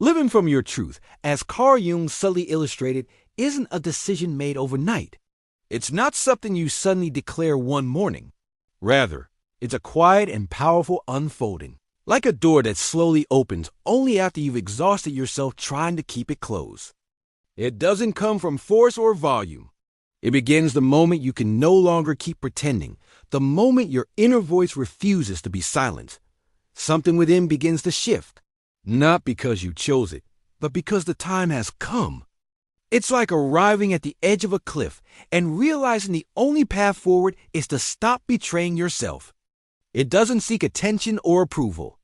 Living from your truth, as Carl Jung subtly illustrated, isn't a decision made overnight. It's not something you suddenly declare one morning. Rather, it's a quiet and powerful unfolding, like a door that slowly opens only after you've exhausted yourself trying to keep it closed. It doesn't come from force or volume. It begins the moment you can no longer keep pretending, the moment your inner voice refuses to be silenced. Something within begins to shift, not because you chose it, but because the time has come. It's like arriving at the edge of a cliff and realizing the only path forward is to stop betraying yourself. It doesn't seek attention or approval.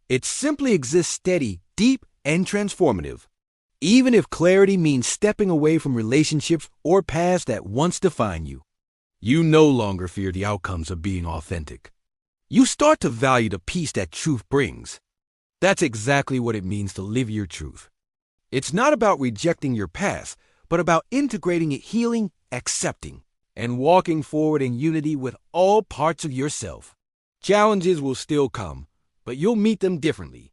It simply exists steady, deep, and transformative. Even if clarity means stepping away from relationships or paths that once defined you, you no longer fear the outcomes of being authentic. You start to value the peace that truth brings. That's exactly what it means to live your truth. It's not about rejecting your past, but about integrating it, healing, accepting, and walking forward in unity with all parts of yourself. Challenges will still come, but you'll meet them differently.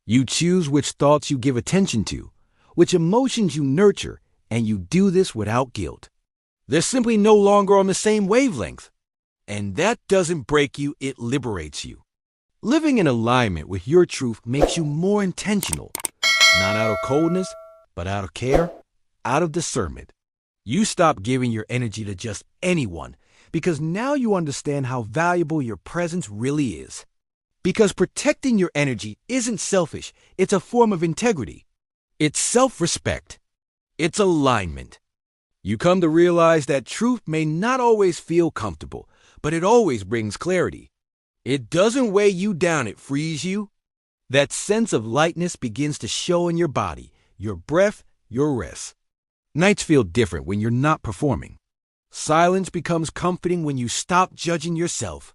You choose which thoughts you give attention to, which emotions you nurture, and you do this without guilt. They're simply no longer on the same wavelength. And that doesn't break you, it liberates you. Living in alignment with your truth makes you more intentional. Not out of coldness, but out of care, out of discernment. You stop giving your energy to just anyone, because now you understand how valuable your presence really is. Because protecting your energy isn't selfish, it's a form of integrity. It's self-respect. It's alignment. You come to realize that truth may not always feel comfortable, but it always brings clarity. It doesn't weigh you down, it frees you. That sense of lightness begins to show in your body, your breath, your rest. Nights feel different when you're not performing. Silence becomes comforting when you stop judging yourself.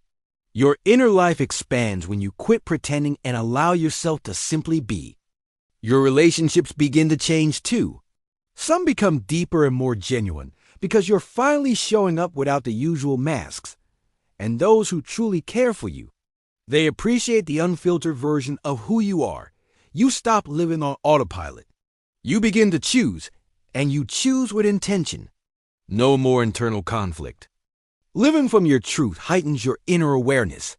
Your inner life expands when you quit pretending and allow yourself to simply be. Your relationships begin to change too. Some become deeper and more genuine because you're finally showing up without the usual masks. And those who truly care for you, they appreciate the unfiltered version of who you are. You stop living on autopilot. You begin to choose, and you choose with intention. No more internal conflict. Living from your truth heightens your inner awareness.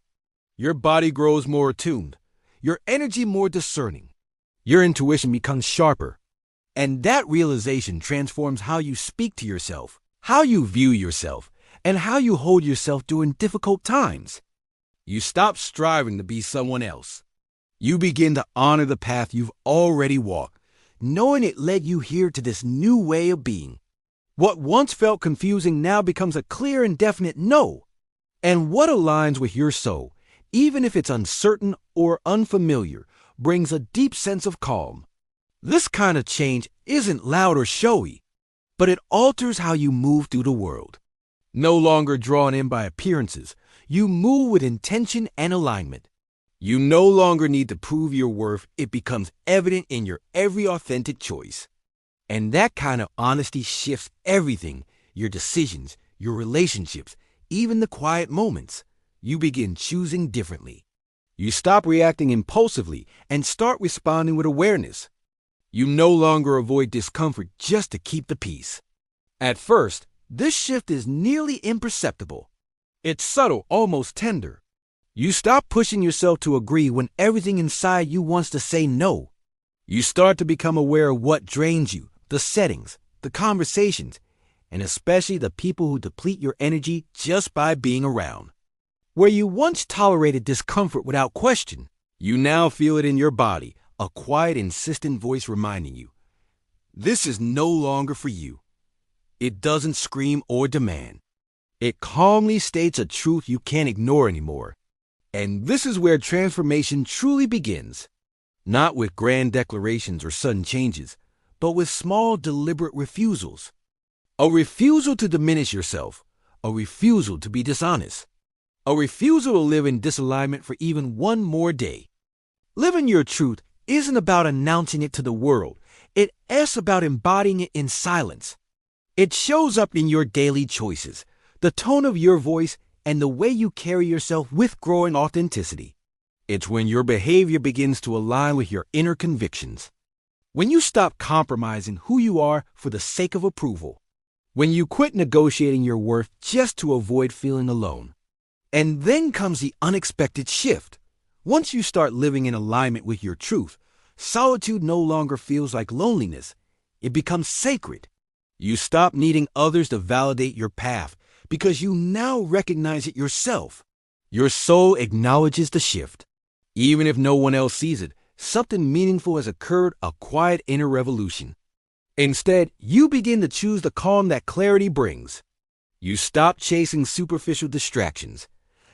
Your body grows more attuned, your energy more discerning. Your intuition becomes sharper. And that realization transforms how you speak to yourself, how you view yourself, and how you hold yourself during difficult times. You stop striving to be someone else. You begin to honor the path you've already walked, knowing it led you here to this new way of being. What once felt confusing now becomes a clear and definite no. And what aligns with your soul, even if it's uncertain or unfamiliar, brings a deep sense of calm. This kind of change isn't loud or showy, but it alters how you move through the world. No longer drawn in by appearances, you move with intention and alignment. You no longer need to prove your worth. It becomes evident in your every authentic choice. And that kind of honesty shifts everything, your decisions, your relationships, even the quiet moments. You begin choosing differently. You stop reacting impulsively and start responding with awareness. You no longer avoid discomfort just to keep the peace. At first, this shift is nearly imperceptible. It's subtle, almost tender. You stop pushing yourself to agree when everything inside you wants to say no. You start to become aware of what drains you, the settings, the conversations, and especially the people who deplete your energy just by being around. Where you once tolerated discomfort without question, you now feel it in your body, a quiet, insistent voice reminding you, this is no longer for you. It doesn't scream or demand. It calmly states a truth you can't ignore anymore. And this is where transformation truly begins. Not with grand declarations or sudden changes, but with small, deliberate refusals. A refusal to diminish yourself. A refusal to be dishonest. A refusal to live in disalignment for even one more day. Living your truth isn't about announcing it to the world. It's about embodying it in silence. It shows up in your daily choices, the tone of your voice, and the way you carry yourself with growing authenticity. It's when your behavior begins to align with your inner convictions. When you stop compromising who you are for the sake of approval. When you quit negotiating your worth just to avoid feeling alone. And then comes the unexpected shift. Once you start living in alignment with your truth, solitude no longer feels like loneliness. It becomes sacred. You stop needing others to validate your path because you now recognize it yourself. Your soul acknowledges the shift. Even if no one else sees it, something meaningful has occurred, a quiet inner revolution. Instead, you begin to choose the calm that clarity brings. You stop chasing superficial distractions.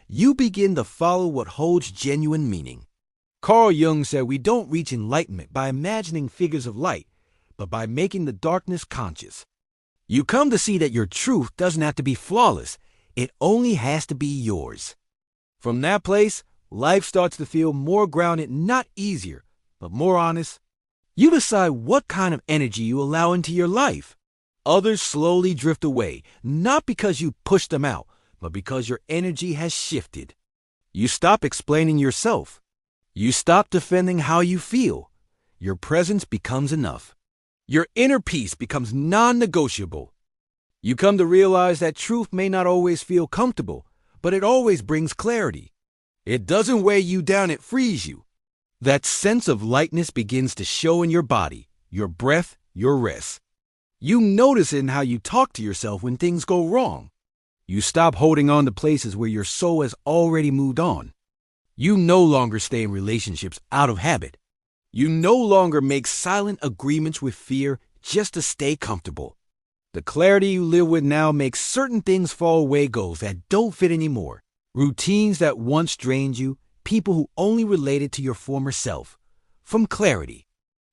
You begin to follow what holds genuine meaning. Carl Jung said we don't reach enlightenment by imagining figures of light, but by making the darkness conscious. You come to see that your truth doesn't have to be flawless. It only has to be yours. From that place, life starts to feel more grounded, not easier, but more honest. You decide what kind of energy you allow into your life. Others slowly drift away, not because you push them out, but because your energy has shifted. You stop explaining yourself. You stop defending how you feel. Your presence becomes enough. Your inner peace becomes non-negotiable. You come to realize that truth may not always feel comfortable, but it always brings clarity. It doesn't weigh you down, it frees you. That sense of lightness begins to show in your body, your breath, your rest. You notice it in how you talk to yourself when things go wrong. You stop holding on to places where your soul has already moved on. You no longer stay in relationships out of habit. You no longer make silent agreements with fear just to stay comfortable. The clarity you live with now makes certain things fall away, goals that don't fit anymore. Routines that once drained you, people who only related to your former self. From clarity.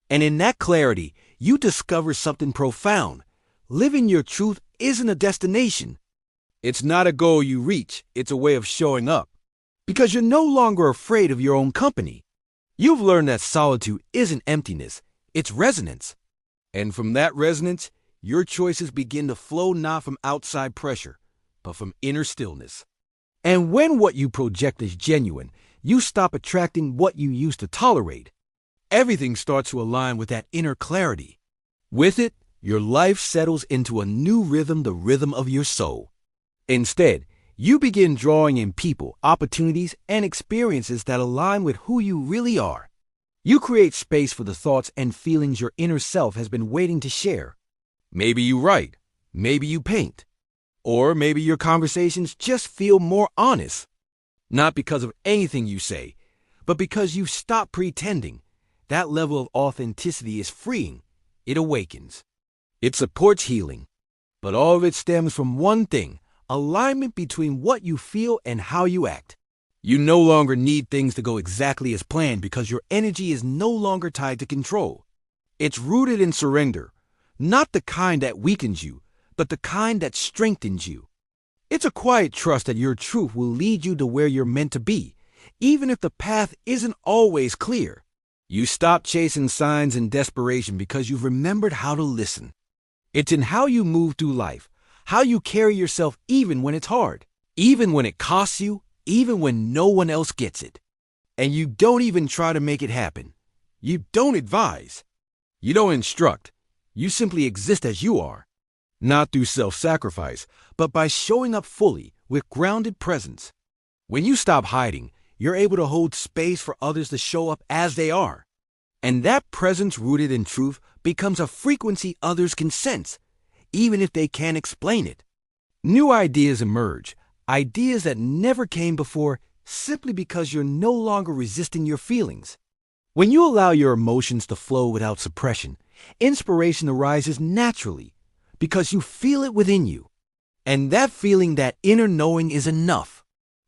And in that clarity, you discover something profound. Living your truth isn't a destination. It's not a goal you reach, it's a way of showing up. Because you're no longer afraid of your own company. You've learned that solitude isn't emptiness, it's resonance. And from that resonance, your choices begin to flow not from outside pressure, but from inner stillness. And when what you project is genuine, you stop attracting what you used to tolerate. Everything starts to align with that inner clarity. With it, your life settles into a new rhythm, the rhythm of your soul. Instead, you begin drawing in people, opportunities, and experiences that align with who you really are. You create space for the thoughts and feelings your inner self has been waiting to share. Maybe you write, maybe you paint, or maybe your conversations just feel more honest. Not because of anything you say, but because you stop pretending. That level of authenticity is freeing. It awakens. It supports healing. But all of it stems from one thing: alignment between what you feel and how you act. You no longer need things to go exactly as planned because your energy is no longer tied to control. It's rooted in surrender, not the kind that weakens you, but the kind that strengthens you. It's a quiet trust that your truth will lead you to where you're meant to be, even if the path isn't always clear. You stop chasing signs in desperation because you've remembered how to listen. It's in how you move through life, how you carry yourself even when it's hard, even when it costs you, even when no one else gets it. And you don't even try to make it happen. You don't advise. You don't instruct. You simply exist as you are. Not through self-sacrifice, but by showing up fully with grounded presence. When you stop hiding, you're able to hold space for others to show up as they are. And that presence rooted in truth becomes a frequency others can sense, even if they can't explain it. New ideas emerge, ideas that never came before, simply because you're no longer resisting your feelings. When you allow your emotions to flow without suppression, inspiration arises naturally because you feel it within you. And that feeling, that inner knowing, is enough.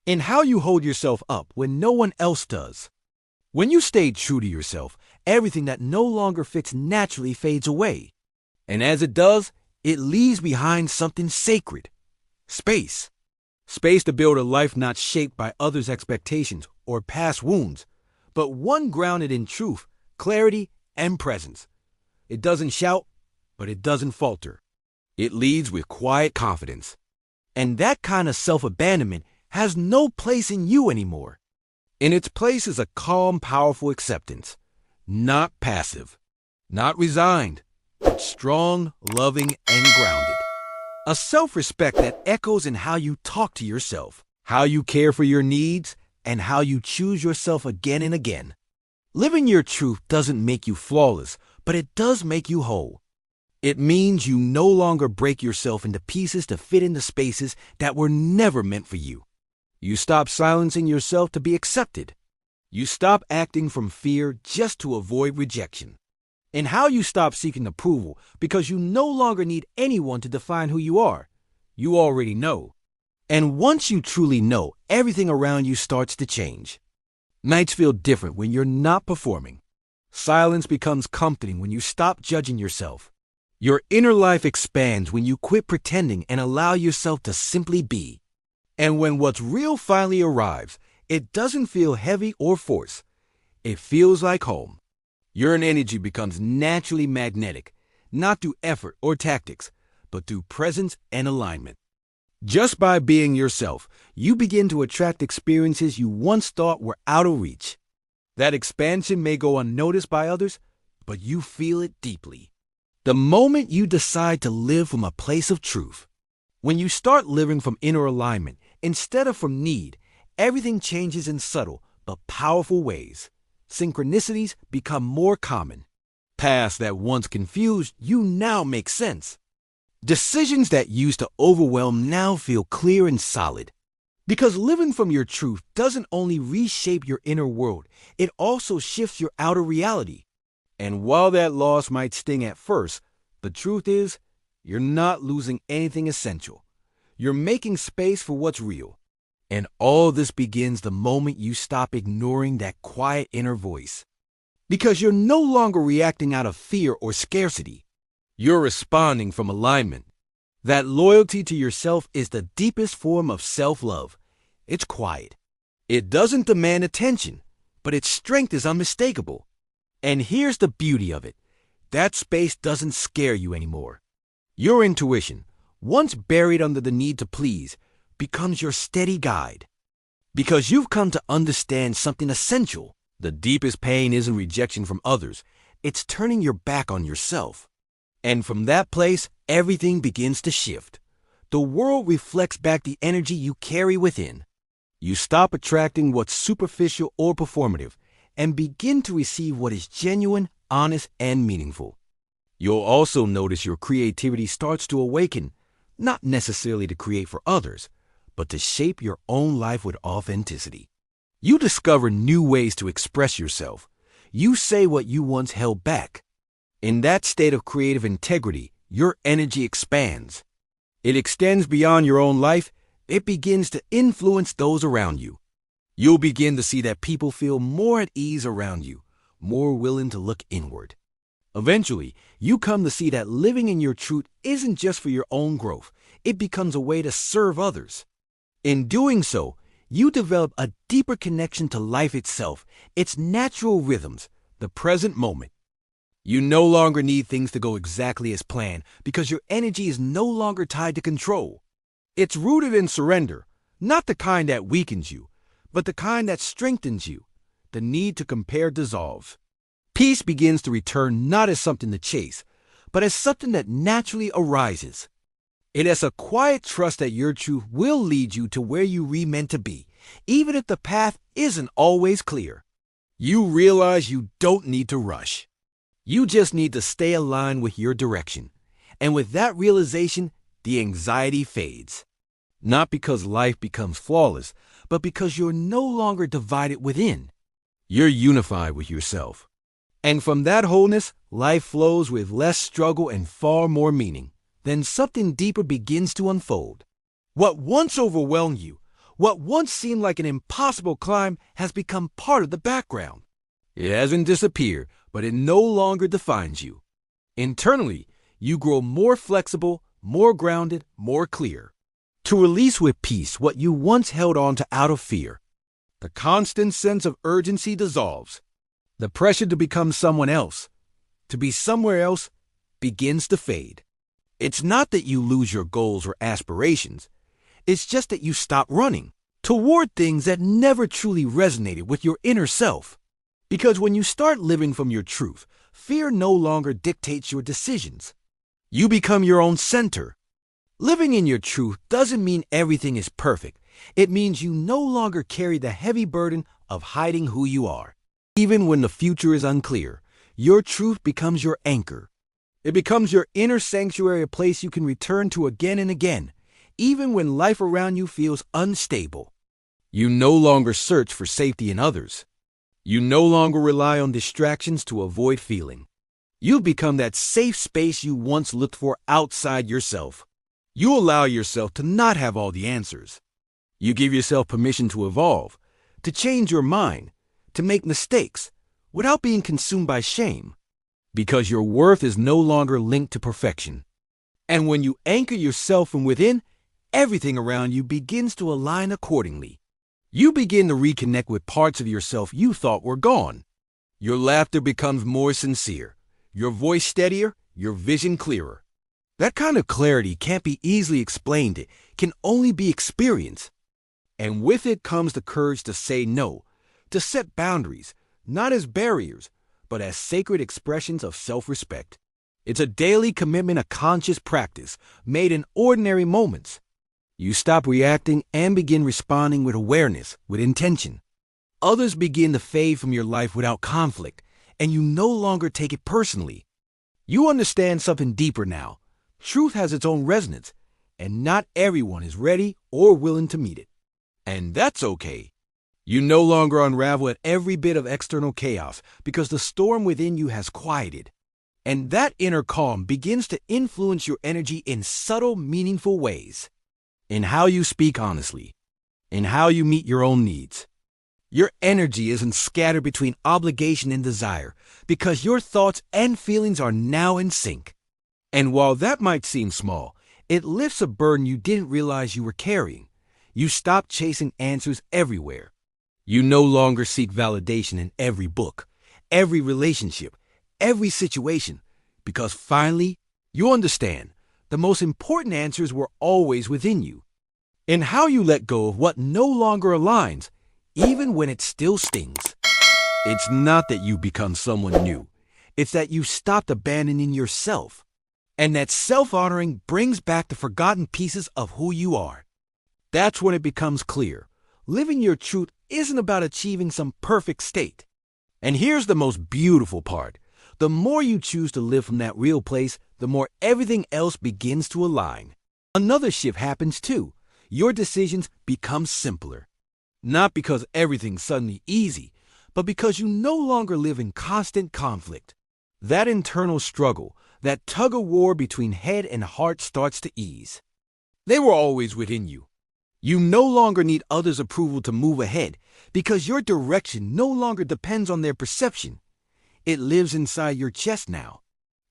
In how you hold yourself up when no one else does. When you stay true to yourself, everything that no longer fits naturally fades away. And as it does, it leaves behind something sacred. Space. Space to build a life not shaped by others' expectations or past wounds, but one grounded in truth, clarity, and presence. It doesn't shout, but it doesn't falter. It leads with quiet confidence. And that kind of self-abandonment has no place in you anymore. In its place is a calm, powerful acceptance, not passive. Not resigned, but strong, loving, and grounded. A self-respect that echoes in how you talk to yourself, how you care for your needs, and how you choose yourself again and again. Living your truth doesn't make you flawless, but it does make you whole. It means you no longer break yourself into pieces to fit into spaces that were never meant for you. You stop silencing yourself to be accepted. You stop acting from fear just to avoid rejection. And how you stop seeking approval because you no longer need anyone to define who you are. You already know. And once you truly know, everything around you starts to change. Nights feel different when you're not performing. Silence becomes comforting when you stop judging yourself. Your inner life expands when you quit pretending and allow yourself to simply be. And when what's real finally arrives, it doesn't feel heavy or forced. It feels like home. Your energy becomes naturally magnetic, not through effort or tactics, but through presence and alignment. Just by being yourself, you begin to attract experiences you once thought were out of reach. That expansion may go unnoticed by others, but you feel it deeply. The moment you decide to live from a place of truth, when you start living from inner alignment instead of from need, everything changes in subtle but powerful ways. Synchronicities become more common. Paths that once confused you now make sense. Decisions that used to overwhelm now feel clear and solid. Because living from your truth doesn't only reshape your inner world, it also shifts your outer reality. And while that loss might sting at first, the truth is, you're not losing anything essential. You're making space for what's real. And all this begins the moment you stop ignoring that quiet inner voice. Because you're no longer reacting out of fear or scarcity. You're responding from alignment. That loyalty to yourself is the deepest form of self-love. It's quiet. It doesn't demand attention, but its strength is unmistakable. And here's the beauty of it. That space doesn't scare you anymore. Your intuition, once buried under the need to please, becomes your steady guide. Because you've come to understand something essential. The deepest pain isn't rejection from others. It's turning your back on yourself. And from that place, everything begins to shift. The world reflects back the energy you carry within. You stop attracting what's superficial or performative and begin to receive what is genuine, honest, and meaningful. You'll also notice your creativity starts to awaken, not necessarily to create for others, but to shape your own life with authenticity. You discover new ways to express yourself. You say what you once held back. In that state of creative integrity, your energy expands. It extends beyond your own life. It begins to influence those around you. You'll begin to see that people feel more at ease around you, more willing to look inward. Eventually, you come to see that living in your truth isn't just for your own growth. It becomes a way to serve others. In doing so, you develop a deeper connection to life itself, its natural rhythms, the present moment. You no longer need things to go exactly as planned because your energy is no longer tied to control. It's rooted in surrender, not the kind that weakens you, but the kind that strengthens you. The need to compare dissolves. Peace begins to return not as something to chase, but as something that naturally arises. It is a quiet trust that your truth will lead you to where you were meant to be, even if the path isn't always clear. You realize you don't need to rush. You just need to stay aligned with your direction. And with that realization, the anxiety fades. Not because life becomes flawless, but because you're no longer divided within. You're unified with yourself. And from that wholeness, life flows with less struggle and far more meaning. Then something deeper begins to unfold. What once overwhelmed you, what once seemed like an impossible climb, has become part of the background. It hasn't disappeared, but it no longer defines you. Internally, you grow more flexible, more grounded, more clear. To release with peace what you once held on to out of fear. The constant sense of urgency dissolves. The pressure to become someone else, to be somewhere else, begins to fade. It's not that you lose your goals or aspirations. It's just that you stop running toward things that never truly resonated with your inner self. Because when you start living from your truth, fear no longer dictates your decisions. You become your own center. Living in your truth doesn't mean everything is perfect. It means you no longer carry the heavy burden of hiding who you are. Even when the future is unclear, your truth becomes your anchor. It becomes your inner sanctuary, a place you can return to again and again, even when life around you feels unstable. You no longer search for safety in others. You no longer rely on distractions to avoid feeling. You've become that safe space you once looked for outside yourself. You allow yourself to not have all the answers. You give yourself permission to evolve, to change your mind, to make mistakes, without being consumed by shame, because your worth is no longer linked to perfection. And when you anchor yourself from within, everything around you begins to align accordingly. You begin to reconnect with parts of yourself you thought were gone. Your laughter becomes more sincere, your voice steadier, your vision clearer. That kind of clarity can't be easily explained. It can only be experienced. And with it comes the courage to say no, to set boundaries, not as barriers, but as sacred expressions of self-respect. It's a daily commitment, a conscious practice, made in ordinary moments. You stop reacting and begin responding with awareness, with intention. Others begin to fade from your life without conflict, and you no longer take it personally. You understand something deeper now. Truth has its own resonance, and not everyone is ready or willing to meet it. And that's okay. You no longer unravel at every bit of external chaos because the storm within you has quieted. And that inner calm begins to influence your energy in subtle, meaningful ways. In how you speak honestly, in how you meet your own needs. Your energy isn't scattered between obligation and desire because your thoughts and feelings are now in sync. And while that might seem small, it lifts a burden you didn't realize you were carrying. You stop chasing answers everywhere. You no longer seek validation in every book, every relationship, every situation, because finally, you understand the most important answers were always within you. In how you let go of what no longer aligns, even when it still stings. It's not that you become someone new. It's that you stopped abandoning yourself. And that self-honoring brings back the forgotten pieces of who you are. That's when it becomes clear. Living your truth isn't about achieving some perfect state. And here's the most beautiful part. The more you choose to live from that real place, the more everything else begins to align. Another shift happens too. Your decisions become simpler. Not because everything's suddenly easy, but because you no longer live in constant conflict. That internal struggle, that tug-of-war between head and heart starts to ease. They were always within you. You no longer need others' approval to move ahead because your direction no longer depends on their perception. It lives inside your chest now.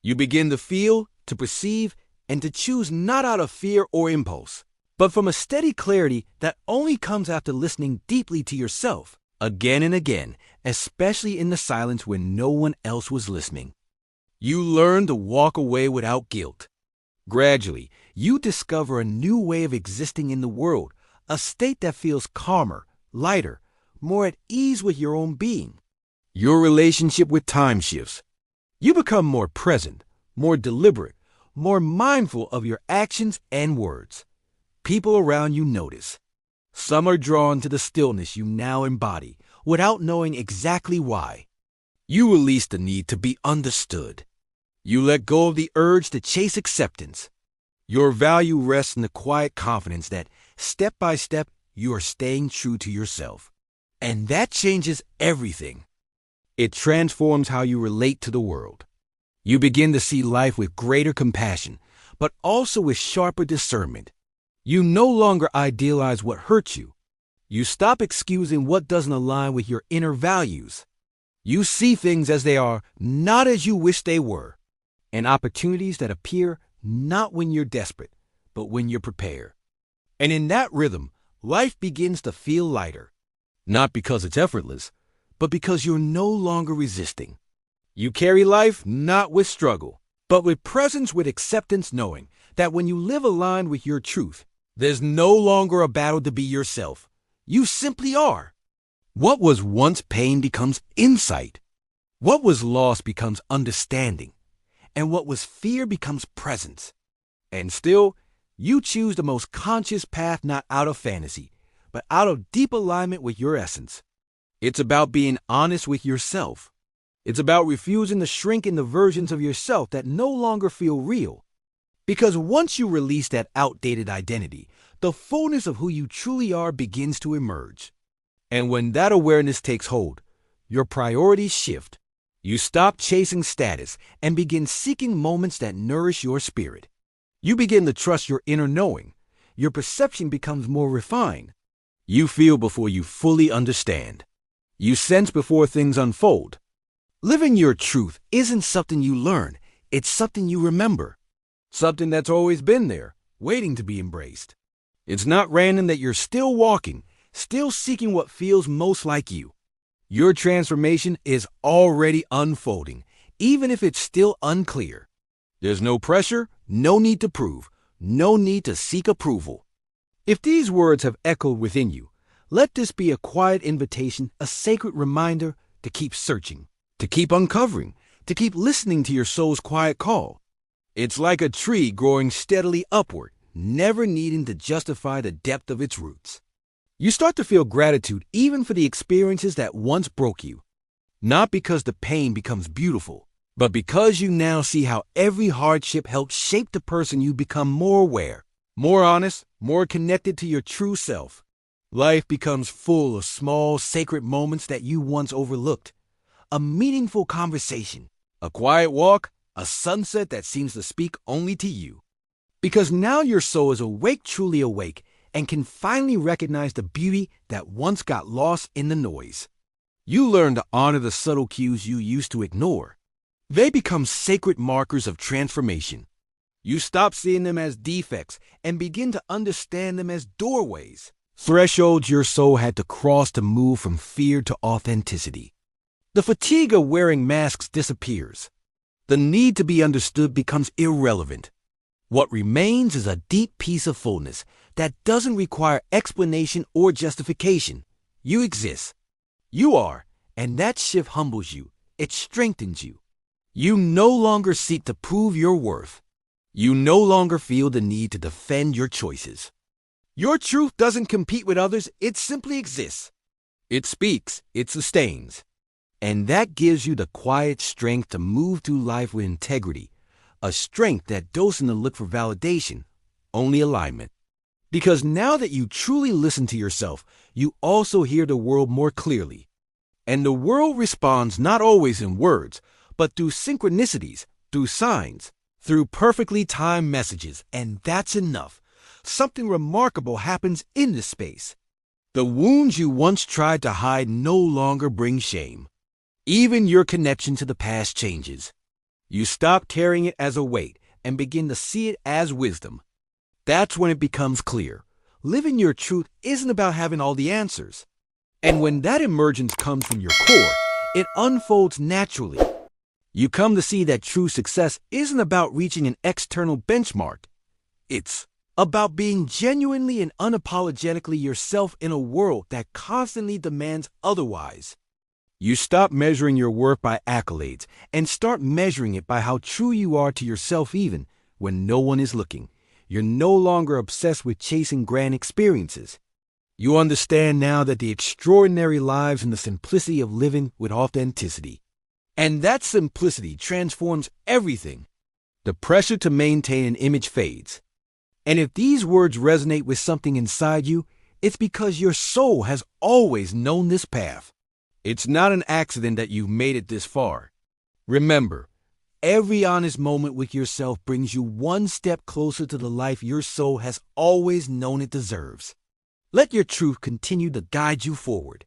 You begin to feel, to perceive, and to choose not out of fear or impulse, but from a steady clarity that only comes after listening deeply to yourself, again and again, especially in the silence when no one else was listening. You learn to walk away without guilt. Gradually, you discover a new way of existing in the world, a state that feels calmer, lighter, more at ease with your own being. Your relationship with time shifts. You become more present, more deliberate, more mindful of your actions and words. People around you notice. Some are drawn to the stillness you now embody without knowing exactly why. You release the need to be understood. You let go of the urge to chase acceptance. Your value rests in the quiet confidence that, step by step, you are staying true to yourself. And that changes everything. It transforms how you relate to the world. You begin to see life with greater compassion, but also with sharper discernment. You no longer idealize what hurts you. You stop excusing what doesn't align with your inner values. You see things as they are, not as you wish they were, and opportunities that appear not when you're desperate, but when you're prepared. And in that rhythm, life begins to feel lighter, not because it's effortless, but because you're no longer resisting. You carry life not with struggle, but with presence, with acceptance, knowing that when you live aligned with your truth, there's no longer a battle to be yourself. You simply are. What was once pain becomes insight. What was lost becomes understanding, and what was fear becomes presence. And still, you choose the most conscious path not out of fantasy, but out of deep alignment with your essence. It's about being honest with yourself. It's about refusing to shrink into versions of yourself that no longer feel real. Because once you release that outdated identity, the fullness of who you truly are begins to emerge. And when that awareness takes hold, your priorities shift. You stop chasing status and begin seeking moments that nourish your spirit. You begin to trust your inner knowing. Your perception becomes more refined. You feel before you fully understand. You sense before things unfold. Living your truth isn't something you learn, it's something you remember. Something that's always been there, waiting to be embraced. It's not random that you're still walking, still seeking what feels most like you. Your transformation is already unfolding, even if it's still unclear. There's no pressure, no need to prove, no need to seek approval. If these words have echoed within you, let this be a quiet invitation, a sacred reminder to keep searching, to keep uncovering, to keep listening to your soul's quiet call. It's like a tree growing steadily upward, never needing to justify the depth of its roots. You start to feel gratitude even for the experiences that once broke you. Not because the pain becomes beautiful, but because you now see how every hardship helps shape the person you become, more aware, more honest, more connected to your true self. Life becomes full of small, sacred moments that you once overlooked. A meaningful conversation, a quiet walk, a sunset that seems to speak only to you. Because now your soul is awake, truly awake, and can finally recognize the beauty that once got lost in the noise. You learn to honor the subtle cues you used to ignore. They become sacred markers of transformation. You stop seeing them as defects and begin to understand them as doorways, thresholds your soul had to cross to move from fear to authenticity. The fatigue of wearing masks disappears. The need to be understood becomes irrelevant. What remains is a deep peace of fullness that doesn't require explanation or justification. You exist. You are, and that shift humbles you. It strengthens you. You no longer seek to prove your worth. You no longer feel the need to defend your choices. Your truth doesn't compete with others, it simply exists. It speaks, it sustains. And that gives you the quiet strength to move through life with integrity, a strength that doesn't look for validation, only alignment. Because now that you truly listen to yourself, you also hear the world more clearly. And the world responds not always in words, but through synchronicities, through signs, through perfectly timed messages, and that's enough. Something remarkable happens in this space. The wounds you once tried to hide no longer bring shame. Even your connection to the past changes. You stop carrying it as a weight and begin to see it as wisdom. That's when it becomes clear. Living your truth isn't about having all the answers. And when that emergence comes from your core, it unfolds naturally. You come to see that true success isn't about reaching an external benchmark. It's about being genuinely and unapologetically yourself in a world that constantly demands otherwise. You stop measuring your worth by accolades and start measuring it by how true you are to yourself even when no one is looking. You're no longer obsessed with chasing grand experiences. You understand now that the extraordinary lies in the simplicity of living with authenticity. And that simplicity transforms everything. The pressure to maintain an image fades. And if these words resonate with something inside you, it's because your soul has always known this path. It's not an accident that you've made it this far. Remember, every honest moment with yourself brings you one step closer to the life your soul has always known it deserves. Let your truth continue to guide you forward.